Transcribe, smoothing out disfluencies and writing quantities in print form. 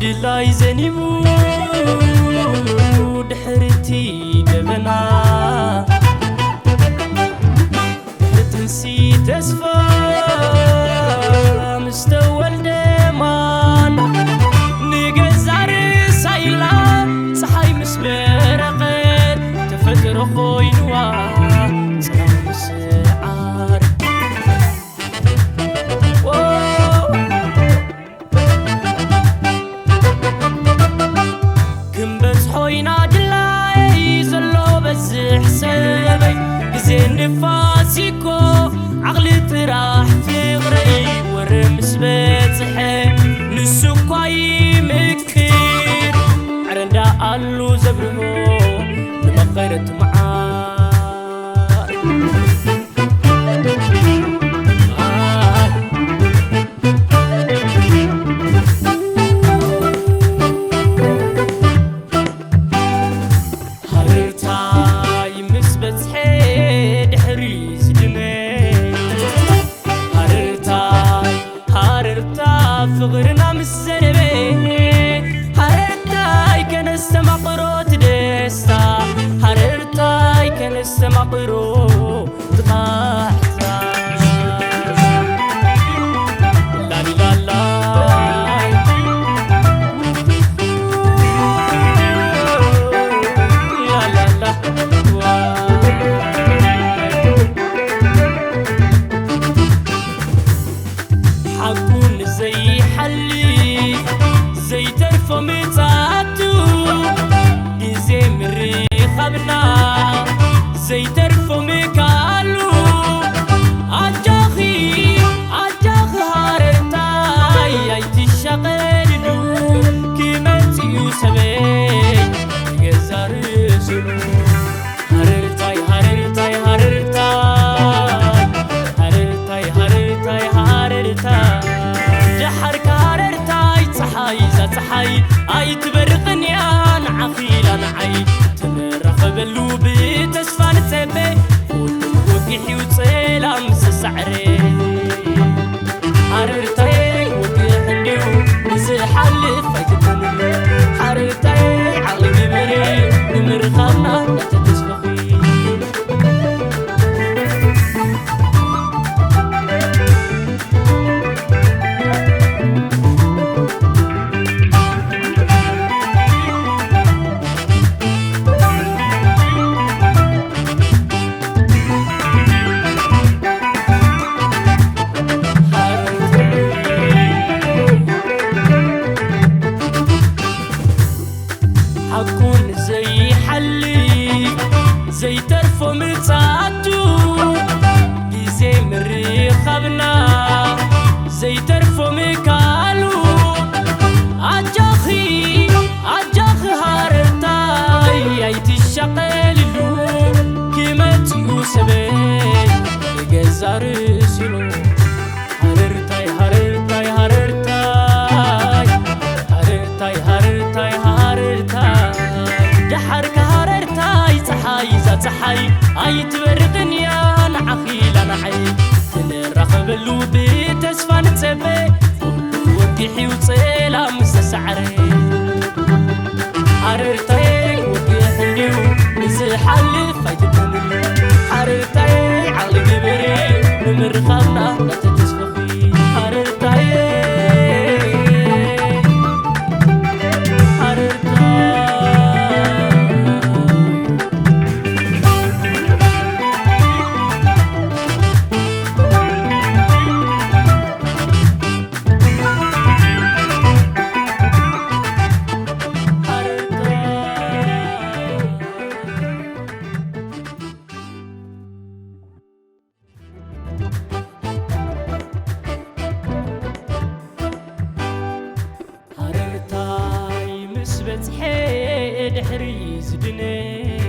دلاي زنيبو دحرتي دبنا دحرتنسي تسفى مستوى الدمان نقزار سايلا صحي مسبرقت تفكر خوينوا سلام السعار كم بس خوينا دلاي زلو بس حسابي زين نفاسيكو عقلي تراح تغري ورمس بتصحي نسوكاي مكير عرندا قالو زبرهو لما غيرت معاه فغرنا مسنبي حررتاي كان السمقرو تدستا حررتاي كان السمقرو تقاحتا لا لا لا لا لا حكون زي حلي زي ترفو متاتو زي مريخبنا زي ترفو مكالو عجاخي هارتاي ايتي الشغلو كيمت يوسبي يزار سلو هارتاي جحر كاررتاي صحاي اي تبرقني انا عقيلا نعي تنرخب اللوبي تسفان تسبي وقحي وصيلا مسسعري حررتاي وقحنيو مسحلف فايتتني حررتاي عقلي بمري نمرخنا نتتسبخي حكون زي حلي زي ترفو متاتو زي مريخبنا زي ترفو مكالو عجاخي هارتاي ايتي الشقللو كيمت يوسبي يقزار سلو صحاي اي تبرقني انا عقيلا نعي تنرخب اللوبي تسفان تسبي وقحي وصيلا مسسعري حررتاي وقحنيو مسحلف فايتتني حررتاي عقلي ببري نمرخنا نتتسبخي حررتاي حررتاي مسبت حيد حريز دني